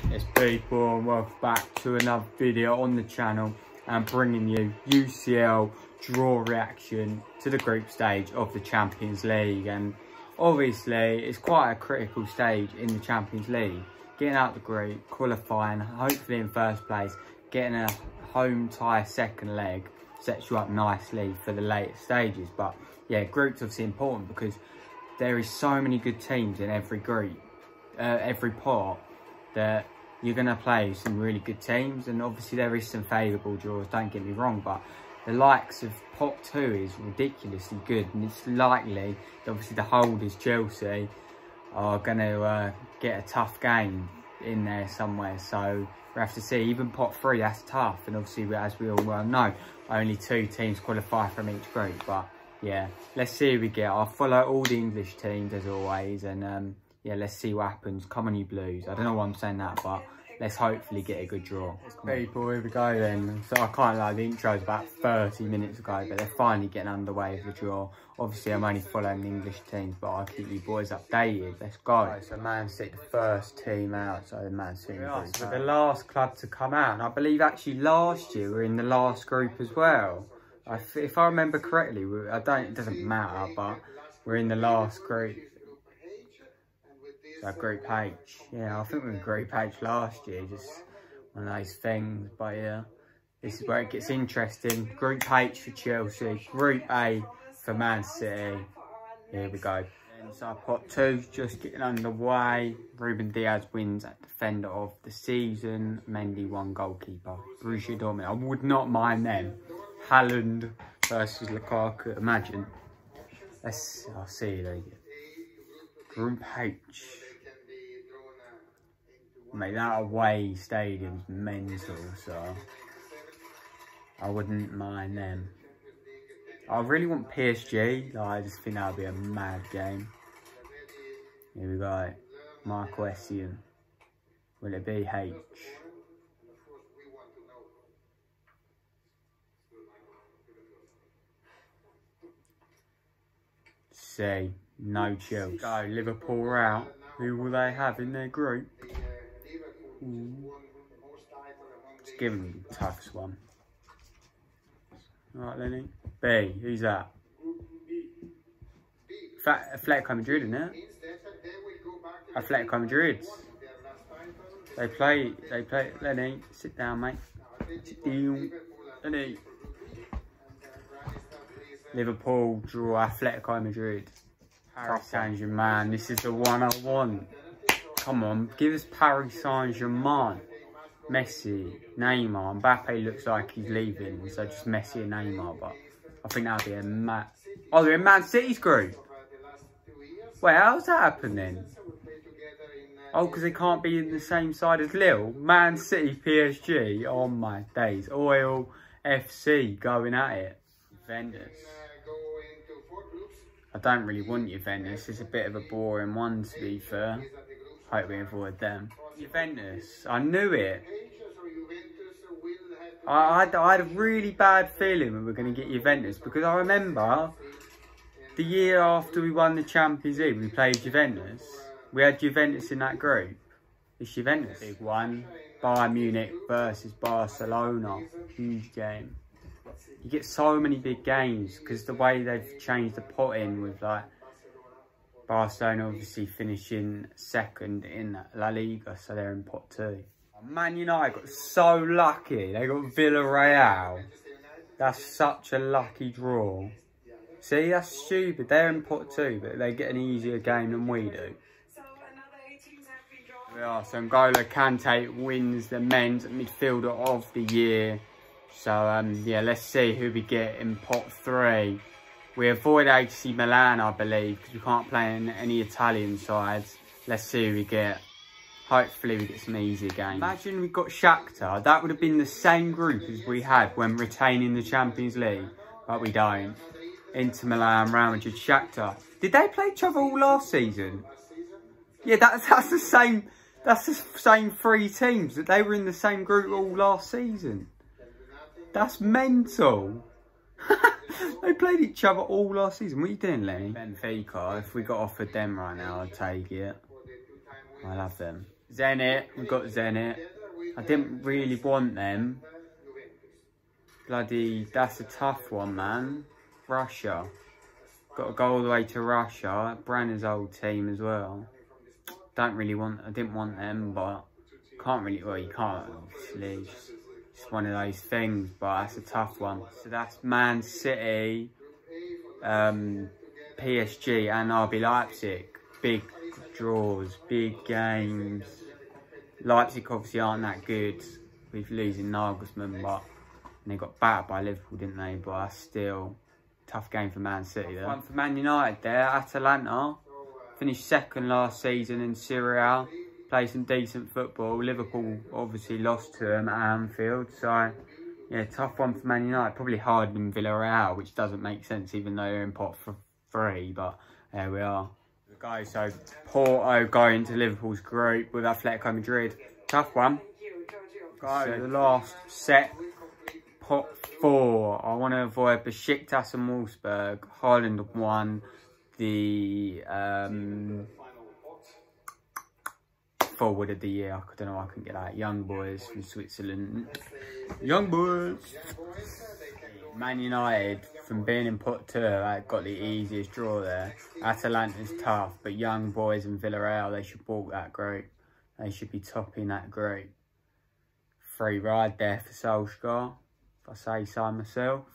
Yes people, and welcome back to another video on the channel and bringing you UCL draw reaction to the group stage of the Champions League. And obviously it's quite a critical stage in the Champions League, getting out the group, qualifying hopefully in first place, getting a home tie second leg sets you up nicely for the later stages. But yeah, groups obviously important because there is so many good teams in every group, every pot, that you're going to play some really good teams. And obviously there is some favourable draws, don't get me wrong, but the likes of pot 2 is ridiculously good, and it's likely that obviously the holders Chelsea are going to get a tough game in there somewhere. So we have to see. Even pot 3, that's tough, and obviously as we all well know, only 2 teams qualify from each group. But yeah, let's see who we get. I'll follow all the English teams as always, and yeah, let's see what happens. Come on, you Blues. I don't know why I'm saying that, but let's hopefully get a good draw. People, here we go then. So I can't lie, the intro's about 30 minutes ago, but they're finally getting underway with the draw. Obviously, I'm only following the English teams, but I'll keep you boys updated. Let's go. Right, so Man City, the first team out. So the Man City group. So the last club to come out, and I believe actually last year we were in the last group as well. If I remember correctly, it doesn't matter, but we're in the last group. So Group H. Yeah, I think we were in Group H last year, just one of those things. But yeah, this is where it gets interesting. Group H for Chelsea, Group A for Man City. Here we go. And so pot 2 just getting underway. Ruben Diaz wins at defender of the season. Mendy 1 goalkeeper. Borussia Dortmund. I would not mind them. Haaland versus Lukaku. Imagine. I'll see you later. Group H. Mate, that away stadium's mental, so I wouldn't mind them. I really want PSG. I just think that'll be a mad game. Here we go. Marco Essien. Will it be H? C. No Chelsea. Go, Liverpool are out. Who will they have in their group? Let's give them the toughest one. Alright, Lenny. B, who's that? Atletico Madrid, isn't it? Atletico Madrid. They play, Lenny, sit down, mate. Sit down. Lenny. Liverpool draw Atletico Madrid. Paris Saint-Germain, this is the one I want. Come on, give us Paris Saint-Germain. Messi, Neymar, Mbappe looks like he's leaving, so just Messi and Neymar, but I think that'll be a oh, they're in Man City's group. Wait, how's that happen then? Oh, because they can't be in the same side as Lille. Man City, PSG, oh my days. Oil FC going at it. Juventus. I don't really want Juventus. It's a bit of a boring one, to be fair. Hope we avoid them. Juventus. I knew it. I had a really bad feeling we were going to get Juventus, because I remember the year after we won the Champions League, we played Juventus. We had Juventus in that group. It's Juventus. Big one. Bayern Munich versus Barcelona. Huge game. You get so many big games because the way they've changed the pot in with like Barcelona obviously finishing second in La Liga, so they're in pot 2. Man United got so lucky. They got Villarreal. That's such a lucky draw. See, that's stupid. They're in pot 2, but they get an easier game than we do. We are. So N'Golo Kante wins the men's midfielder of the year. So, yeah, let's see who we get in pot 3. We avoid AC Milan, I believe, because we can't play in any Italian sides. Let's see who we get. Hopefully we get some easier games. Imagine we got Shakhtar. That would have been the same group as we had when retaining the Champions League, but we don't. Inter Milan, Real Madrid, Shakhtar. Did they play each other all last season? Yeah, that's the same. That's the same 3 teams. That they were in the same group all last season. That's mental. They played each other all last season. What are you doing, Lenny? Benfica. If we got offered them right now, I'd take it. I love them. Zenit, we've got Zenit. I didn't really want them. Bloody, that's a tough one, man. Russia. Got to go all the way to Russia. Branner's old team as well. I didn't want them, but can't really, well, you can't, obviously. It's one of those things, but that's a tough one. So that's Man City, PSG and RB Leipzig. Big draws, big games. Leipzig obviously aren't that good with losing Nagelsmann, but they got battered by Liverpool, didn't they? But that's still a tough game for Man City there. One for Man United there, Atalanta. Finished second last season in Serie A. Played some decent football. Liverpool obviously lost to them at Anfield. So, yeah, tough one for Man United. Probably harder than Villarreal, which doesn't make sense even though they're in pot for 3. But there we are. Guys, so Porto going to Liverpool's group with Atletico Madrid. Tough one. Guys, so the last set, pot 4. I want to avoid Besiktas and Wolfsburg. Haaland have won the forward of the year. I don't know why I couldn't get that. Young boys from Switzerland. Young boys. Man United, from being in pot 2, got the easiest draw there. Atalanta's tough, but Young Boys and Villarreal, they should walk that group. They should be topping that group. Free ride there for Solskjaer, if I say so myself.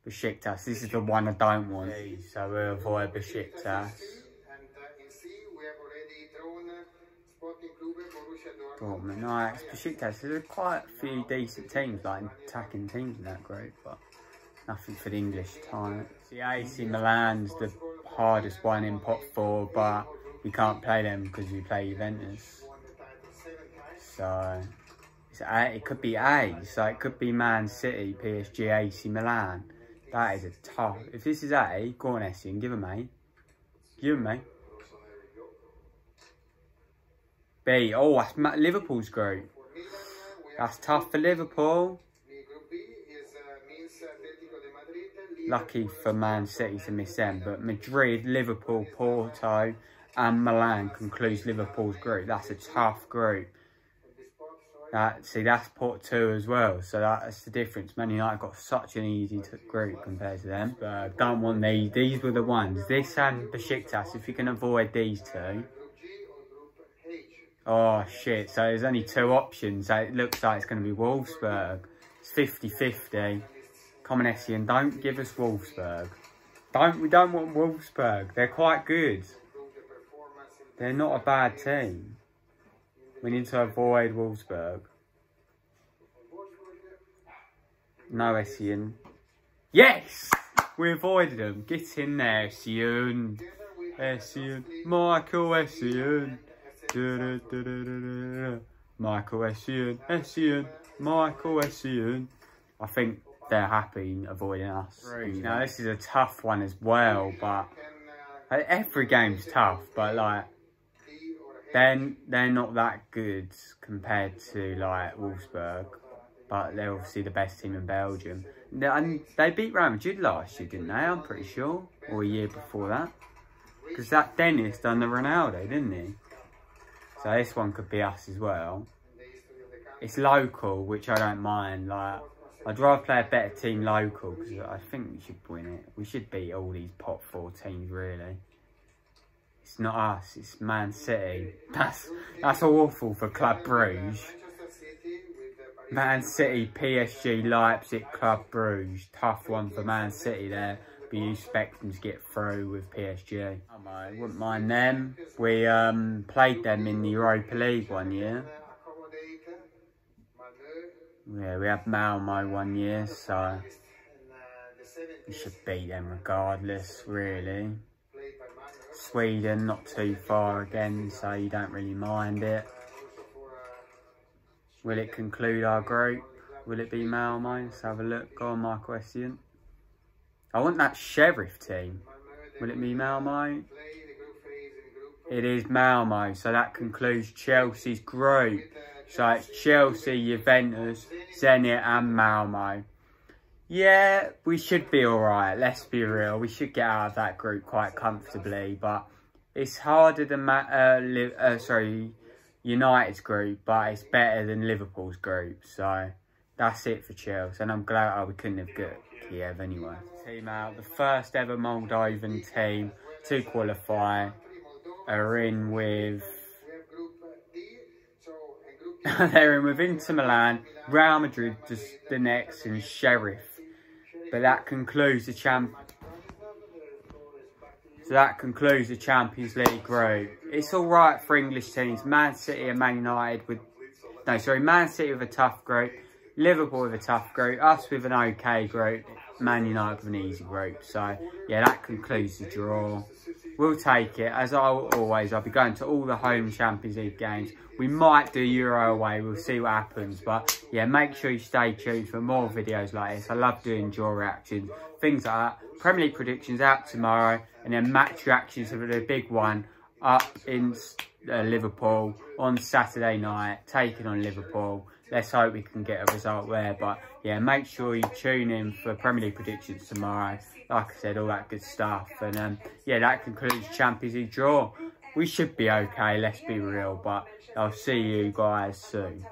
Besiktas, this is the one I don't want, so we'll avoid Besiktas. Dortmund, Ajax, Besiktas. There's quite a few decent teams, like attacking teams in that group, but nothing for the English time. The AC Milan's the hardest one in pot 4, but we can't play them because we play Juventus. So it could be A, so it could be Man City, PSG, AC Milan. That is a tough. If this is A, go on Essien, give them A. Give them A. B. Oh, that's Liverpool's group. That's tough for Liverpool. Lucky for Man City to miss them. But Madrid, Liverpool, Porto and Milan concludes Liverpool's group. That's a tough group. See, that's pot 2 as well. So that's the difference. Man United got such an easy group compared to them. But don't want these. These were the ones. This and Besiktas, if you can avoid these 2. Oh shit, so there's only 2 options. So it looks like it's going to be Wolfsburg. It's 50-50. Come on Essien, don't give us Wolfsburg. We don't want Wolfsburg. They're quite good. They're not a bad team. We need to avoid Wolfsburg. No Essien. Yes! We avoided them. Get in there, Essien. Essien. Michael Essien. Michael Essien, Essien, Michael Essien. I think they're happy avoiding us. Now this is a tough one as well, but every game's tough. But like, they're not that good compared to like Wolfsburg, but they're obviously the best team in Belgium. And they beat Real Madrid last year, didn't they? I'm pretty sure, or a year before that, because that Dennis done the Ronaldo, didn't he? So this one could be us as well. It's local, which I don't mind. Like, I'd rather play a better team local because I think we should win it. We should beat all these pot 4 teams, really. It's not us, it's Man City. That's awful for Club Brugge. Man City, PSG, Leipzig, Club Brugge. Tough one for Man City there. But you expect them to get through with PSG. I wouldn't mind them. We played them in the Europa League one year. Yeah, we had Malmo one year, so we should beat them regardless, really. Sweden, not too far again, so you don't really mind it. Will it conclude our group? Will it be Malmo? Let's have a look. Go on, Michael Essien. I want that Sheriff team. Will it be Malmo? It is Malmo. So that concludes Chelsea's group. So it's Chelsea, Juventus, Zenit and Malmo. Yeah, we should be alright. Let's be real. We should get out of that United's group, but it's better than Liverpool's group. So that's it for Chelsea. And I'm glad we couldn't have got Kiev anyway. Team out, the first ever Moldovan team to qualify are in with... they're in with Inter Milan, Real Madrid just the next, and Sheriff. But that concludes the Champions League group. It's all right for English teams. Man City and Man United with... No, sorry, Man City with a tough group. Liverpool with a tough group. Us with an okay group. Man United with an easy group. So, yeah, that concludes the draw. We'll take it. As I'll be going to all the home Champions League games. We might do Euro away. We'll see what happens. But, yeah, make sure you stay tuned for more videos like this. I love doing draw reactions. Things like that. Premier League predictions out tomorrow. And then match reactions for the big one up in Liverpool on Saturday night. Taking on Liverpool. Let's hope we can get a result there. But, yeah, make sure you tune in for Premier League predictions tomorrow. Like I said, all that good stuff. And, yeah, that concludes Champions League draw. We should be okay, let's be real. But I'll see you guys soon.